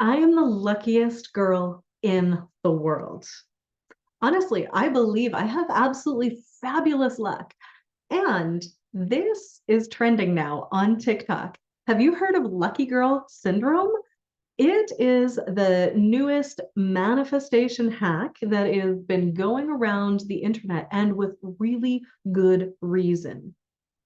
I am the luckiest girl in the world. Honestly, I believe I have absolutely fabulous luck. And this is trending now on TikTok. Have you heard of Lucky Girl Syndrome? It is the newest manifestation hack that has been going around the internet and with really good reason.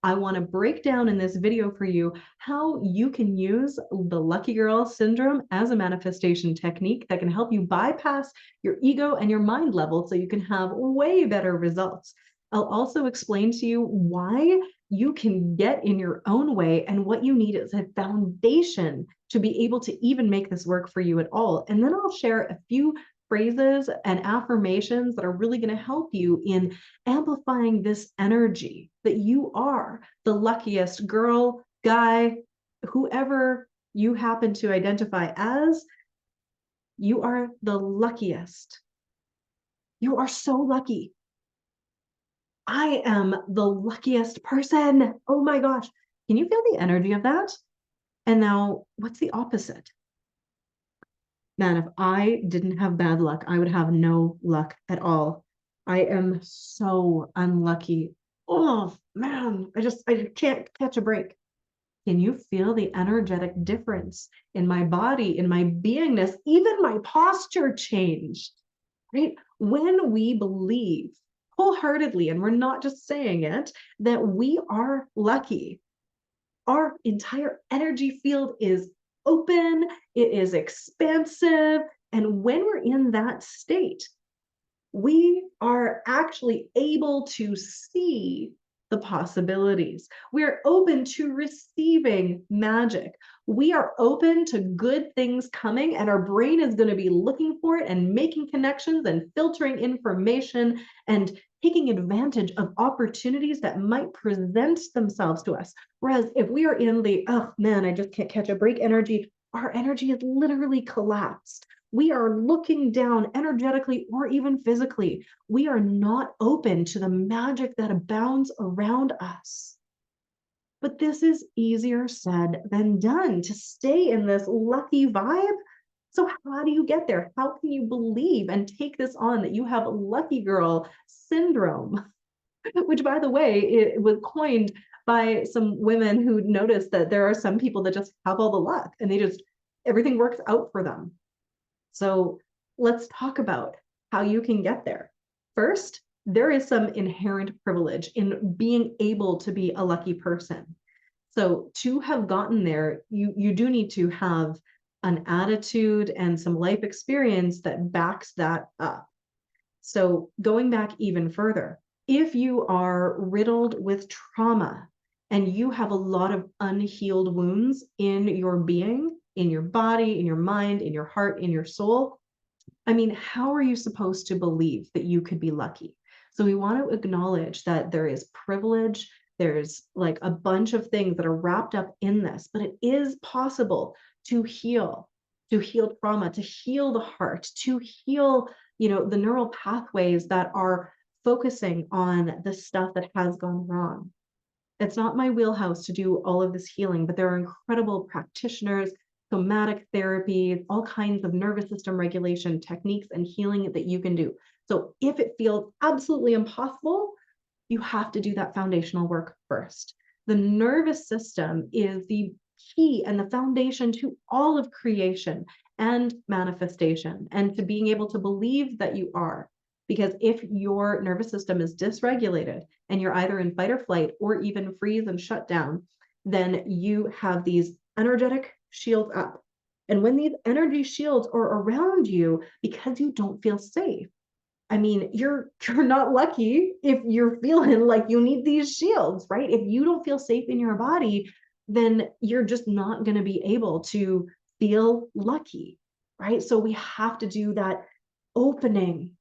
I want to break down in this video for you how you can use the Lucky Girl Syndrome as a manifestation technique that can help you bypass your ego and your mind level so you can have way better results. I'll also explain to you why you can get in your own way and what you need as a foundation to be able to even make this work for you at all. And then I'll share a few phrases and affirmations that are really going to help you in amplifying this energy that you are the luckiest girl, guy, whoever you happen to identify as. You are the luckiest. You are so lucky. I am the luckiest person. Oh my gosh. Can you feel the energy of that? And now, what's the opposite? Man, if I didn't have bad luck, I would have no luck at all. I am so unlucky. Oh man, I can't catch a break. Can you feel the energetic difference in my body, in my beingness, even my posture changed? Right? When we believe wholeheartedly, and we're not just saying it, that we are lucky, our entire energy field is open, it is expansive. And when we're in that state, we are actually able to see the possibilities. We're open to receiving magic. We are open to good things coming, and our brain is going to be looking for it and making connections and filtering information and taking advantage of opportunities that might present themselves to us. Whereas if we are in the, oh man, I just can't catch a break energy, our energy is literally collapsed. We are looking down energetically or even physically. We are not open to the magic that abounds around us. But this is easier said than done to stay in this lucky vibe. So, how do you get there? How can you believe and take this on that you have lucky girl syndrome? Which, by the way, it was coined by some women who noticed that there are some people that just have all the luck and everything works out for them. So let's talk about how you can get there. First, there is some inherent privilege in being able to be a lucky person. So to have gotten there, you do need to have an attitude and some life experience that backs that up. So going back even further, if you are riddled with trauma and you have a lot of unhealed wounds in your being, in your body, in your mind, in your heart, in your soul, I mean, how are you supposed to believe that you could be lucky? So we want to acknowledge that there is privilege, there's like a bunch of things that are wrapped up in this, but it is possible to heal trauma, to heal the heart, to heal, the neural pathways that are focusing on the stuff that has gone wrong. It's not my wheelhouse to do all of this healing, but there are incredible practitioners, somatic therapy, all kinds of nervous system regulation techniques and healing that you can do. So if it feels absolutely impossible, you have to do that foundational work first. The nervous system is the key and the foundation to all of creation and manifestation, and to being able to believe that you are. Because if your nervous system is dysregulated and you're either in fight or flight or even freeze and shut down, then you have these energetic shields up. And when these energy shields are around you because you don't feel safe, I mean, you're not lucky if you're feeling like you need these shields, right? If you don't feel safe in your body, then you're just not going to be able to feel lucky, right? So we have to do that opening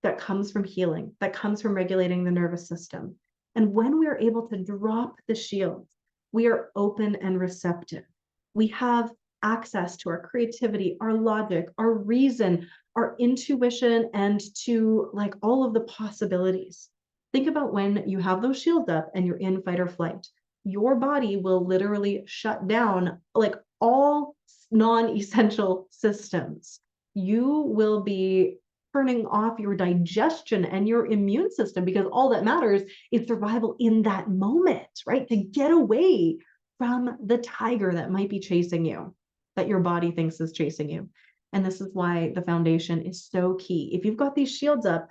that comes from healing, that comes from regulating the nervous system. And when we are able to drop the shields, we are open and receptive. We have access to our creativity, our logic, our reason, our intuition, and to like all of the possibilities. Think about when you have those shields up and you're in fight or flight. Your body will literally shut down like all non-essential systems. You will be turning off your digestion and your immune system, because all that matters is survival in that moment, right? To get away from the tiger that might be chasing you, that your body thinks is chasing you. And this is why the foundation is so key. If you've got these shields up,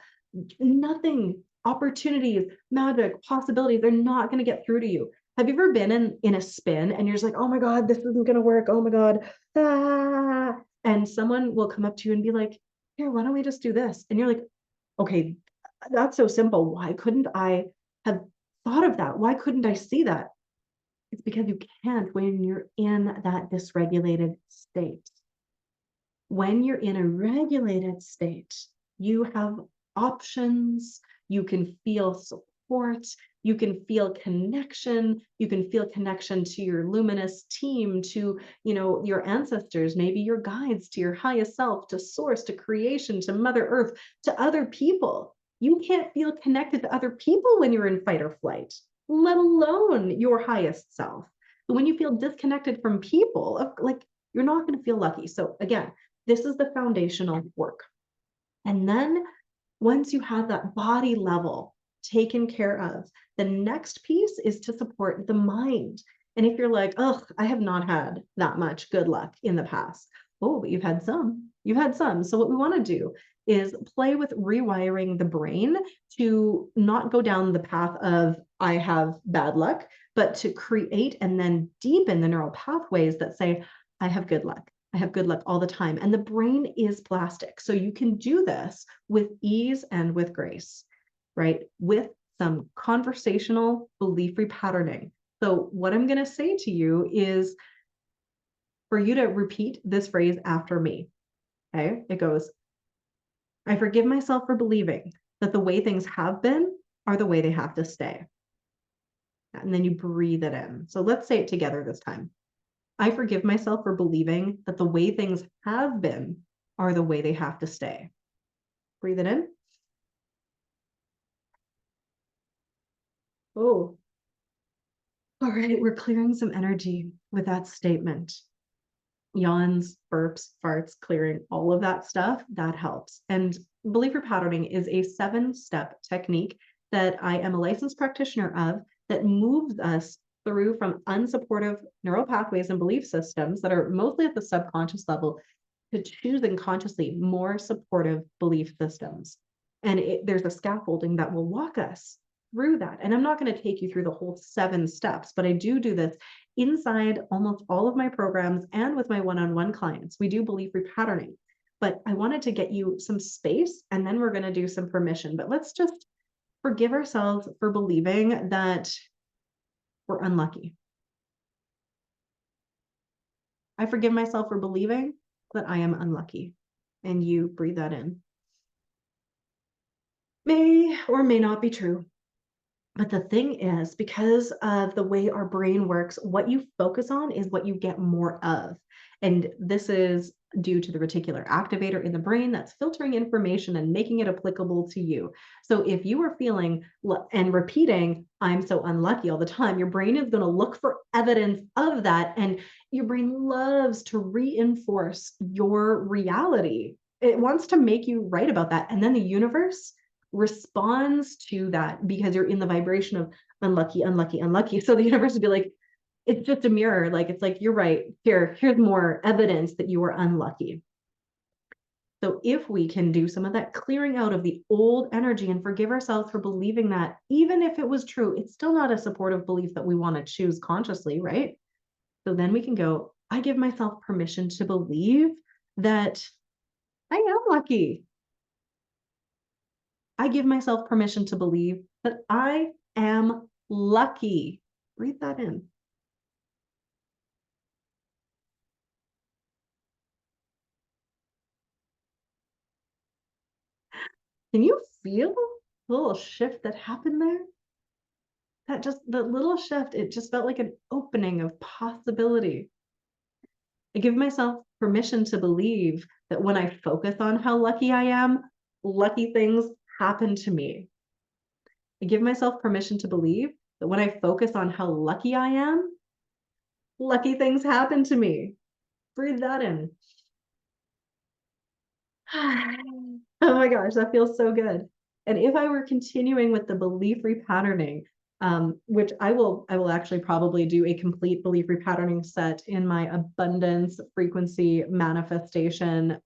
nothing, opportunities, magic, possibilities, they're not going to get through to you. Have you ever been in a spin and you're just like, oh my God, this isn't going to work. Oh my God. Ah. And someone will come up to you and be like, here, why don't we just do this? And you're like, okay, that's so simple. Why couldn't I have thought of that? Why couldn't I see that? It's because you can't when you're in that dysregulated state. When you're in a regulated state, you have options, you can feel support, you can feel connection, you can feel connection to your luminous team, to, your ancestors, maybe your guides, to your highest self, to source, to creation, to Mother Earth, to other people. You can't feel connected to other people when you're in fight or flight, let alone your highest self. But when you feel disconnected from people, like, you're not going to feel lucky. So again, this is the foundational work. And then once you have that body level taken care of, the next piece is to support the mind. And if you're like, oh, I have not had that much good luck in the past. Oh, but you've had some. You've had some. So what we want to do is play with rewiring the brain to not go down the path of I have bad luck, but to create and then deepen the neural pathways that say, I have good luck. I have good luck all the time. And the brain is plastic. So you can do this with ease and with grace, right? With some conversational belief repatterning. So what I'm going to say to you is for you to repeat this phrase after me. Okay. It goes, I forgive myself for believing that the way things have been are the way they have to stay. And then you breathe it in. So let's say it together this time. I forgive myself for believing that the way things have been are the way they have to stay. Breathe it in. Oh, all right. We're clearing some energy with that statement. Yawns, burps, farts, clearing, all of that stuff, that helps. And belief repatterning is a 7-step technique that I am a licensed practitioner of that moves us through from unsupportive neural pathways and belief systems that are mostly at the subconscious level to choosing consciously more supportive belief systems. And there's a scaffolding that will walk us through that. And I'm not going to take you through the whole 7 steps, but I do this inside almost all of my programs and with my one-on-one clients. We do belief repatterning, but I wanted to get you some space and then we're going to do some permission. But let's just forgive ourselves for believing that we're unlucky. I forgive myself for believing that I am unlucky. And you breathe that in. May or may not be true. But the thing is, because of the way our brain works, what you focus on is what you get more of. And this is due to the reticular activator in the brain that's filtering information and making it applicable to you. So if you are feeling and repeating, I'm so unlucky all the time, your brain is going to look for evidence of that. And your brain loves to reinforce your reality. It wants to make you right about that. And then the universe responds to that because you're in the vibration of unlucky, unlucky, unlucky. So the universe would be like, it's just a mirror. Like, it's like, you're right. Here's more evidence that you were unlucky. So if we can do some of that clearing out of the old energy and forgive ourselves for believing that, even if it was true, it's still not a supportive belief that we want to choose consciously, right? So then we can go, I give myself permission to believe that I am lucky. I give myself permission to believe that I am lucky. Breathe that in. Can you feel the little shift that happened there? The little shift, it just felt like an opening of possibility. I give myself permission to believe that when I focus on how lucky I am, lucky things happen to me. I give myself permission to believe that when I focus on how lucky I am, lucky things happen to me. Breathe that in. Oh my gosh, that feels so good. And if I were continuing with the belief repatterning, which I will actually probably do a complete belief repatterning set in my abundance frequency manifestation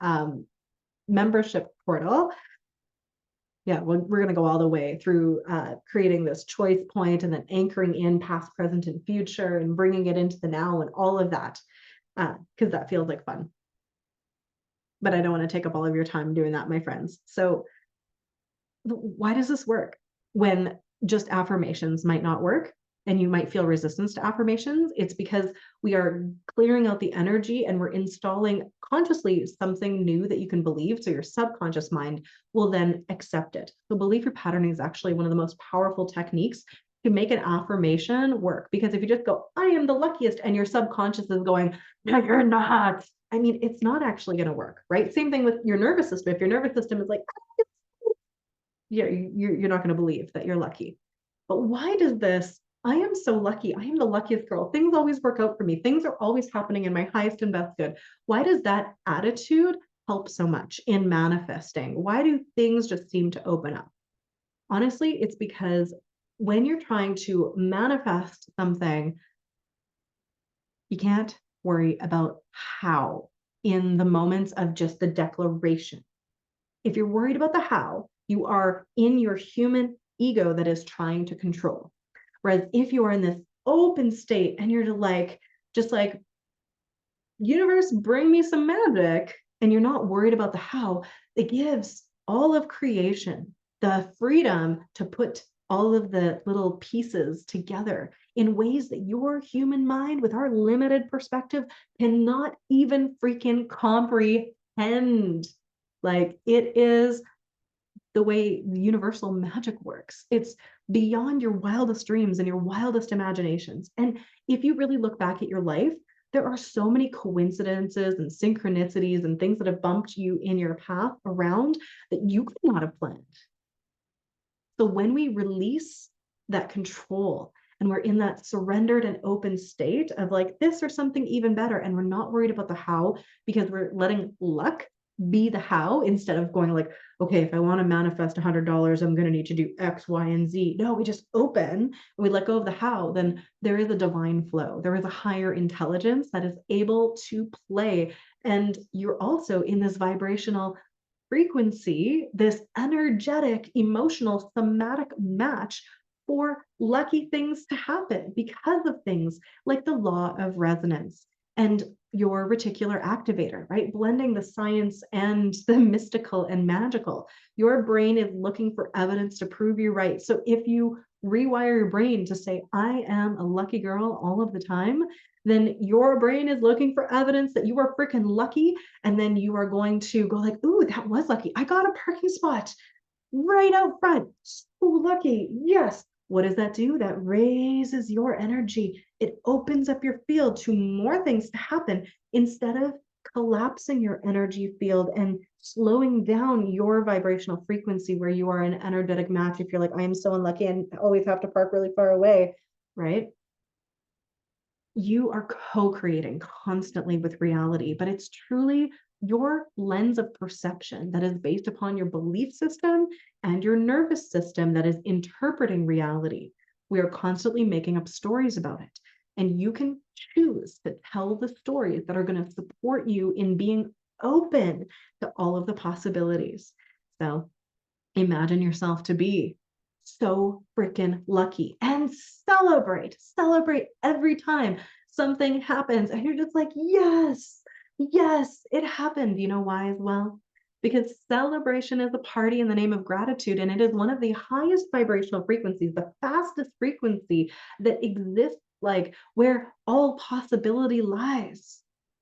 membership portal. Yeah, we're going to go all the way through creating this choice point and then anchoring in past, present, and future and bringing it into the now and all of that, because that feels like fun. But I don't want to take up all of your time doing that, my friends. So why does this work when just affirmations might not work and you might feel resistance to affirmations? It's because we are clearing out the energy and we're installing consciously something new that you can believe. So your subconscious mind will then accept it. So belief repatterning is actually one of the most powerful techniques to make an affirmation work. Because if you just go, I am the luckiest, and your subconscious is going, no, you're not. I mean, it's not actually going to work, right? Same thing with your nervous system. If your nervous system is like, you're not going to believe that you're lucky. But why does this? I am so lucky. I am the luckiest girl. Things always work out for me. Things are always happening in my highest and best good. Why does that attitude help so much in manifesting? Why do things just seem to open up? Honestly, it's because when you're trying to manifest something, you can't worry about how in the moments of just the declaration. If you're worried about the how, you are in your human ego that is trying to control. Whereas if you are in this open state and you're just like, universe, bring me some magic, and you're not worried about the how, it gives all of creation the freedom to put all of the little pieces together in ways that your human mind, with our limited perspective, cannot even freaking comprehend. Like, it is the way universal magic works. It's beyond your wildest dreams and your wildest imaginations. And if you really look back at your life, there are so many coincidences and synchronicities and things that have bumped you in your path around that you could not have planned. So when we release that control and we're in that surrendered and open state of like this or something even better, and we're not worried about the how because we're letting luck be the how instead of going like, okay, if I want to manifest $100, I'm going to need to do X, Y, and Z. No, we just open and we let go of the how, then there is a divine flow. There is a higher intelligence that is able to play. And you're also in this vibrational frequency, this energetic, emotional, somatic match for lucky things to happen because of things like the law of resonance and your reticular activator, right? Blending the science and the mystical and magical. Your brain is looking for evidence to prove you right. So if you rewire your brain to say, I am a lucky girl all of the time, then your brain is looking for evidence that you are freaking lucky. And then you are going to go like, ooh, that was lucky. I got a parking spot right out front. So lucky. Yes. What does that do? That raises your energy. It opens up your field to more things to happen instead of collapsing your energy field and slowing down your vibrational frequency where you are an energetic match. If you're like, I am so unlucky and always have to park really far away, right? You are co-creating constantly with reality, but it's truly your lens of perception that is based upon your belief system and your nervous system that is interpreting reality. We are constantly making up stories about it. And you can choose to tell the stories that are going to support you in being open to all of the possibilities. So imagine yourself to be so freaking lucky and celebrate every time something happens and you're just like, yes, it happened. You know why as well? Because celebration is a party in the name of gratitude, and it is one of the highest vibrational frequencies, the fastest frequency that exists, like where all possibility lies.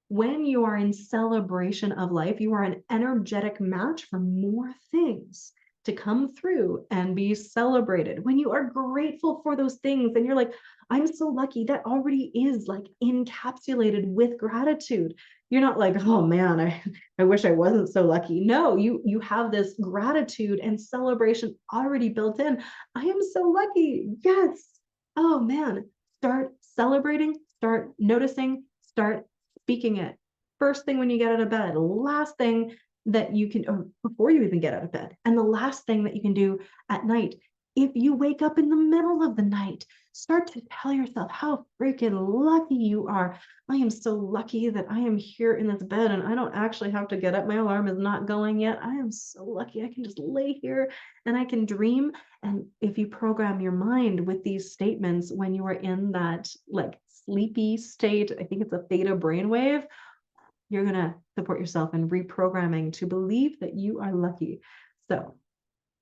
When you are in celebration of life, you are an energetic match for more things to come through and be celebrated. When you are grateful for those things and you're like, I'm so lucky, that already is like encapsulated with gratitude. You're not like, oh man, I wish I wasn't so lucky. No, you have this gratitude and celebration already built in. I am so lucky. Yes. Oh man, start celebrating, start noticing, start speaking it. first thing when you get out of bed, last thing that you can, or before you even get out of bed, and the last thing that you can do at night. If you wake up in the middle of the night, start to tell yourself how freaking lucky you are. I am so lucky that I am here in this bed and I don't actually have to get up. My alarm is not going yet. I am so lucky. I can just lay here and I can dream. And if you program your mind with these statements when you are in that like sleepy state, I think it's a theta brainwave, you're going to support yourself in reprogramming to believe that you are lucky. So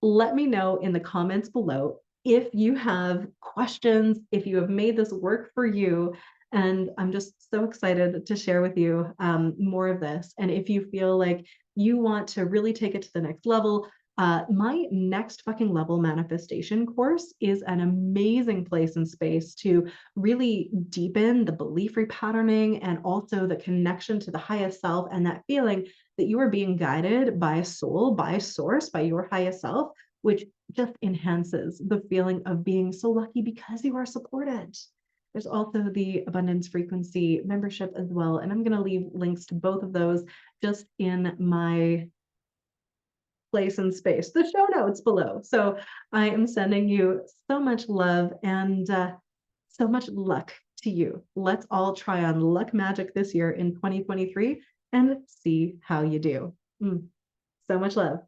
let me know in the comments below if you have questions, if you have made this work for you. And I'm just so excited to share with you more of this. And if you feel like you want to really take it to the next level, my next fucking level manifestation course is an amazing place and space to really deepen the belief repatterning and also the connection to the highest self and that feeling that you are being guided by a soul, by source, by your highest self, which just enhances the feeling of being so lucky because you are supported. There's also the abundance frequency membership as well. And I'm going to leave links to both of those just in my place and space, the show notes below. So I am sending you so much love and so much luck to you. Let's all try on luck magic this year in 2023 and see how you do. So much love.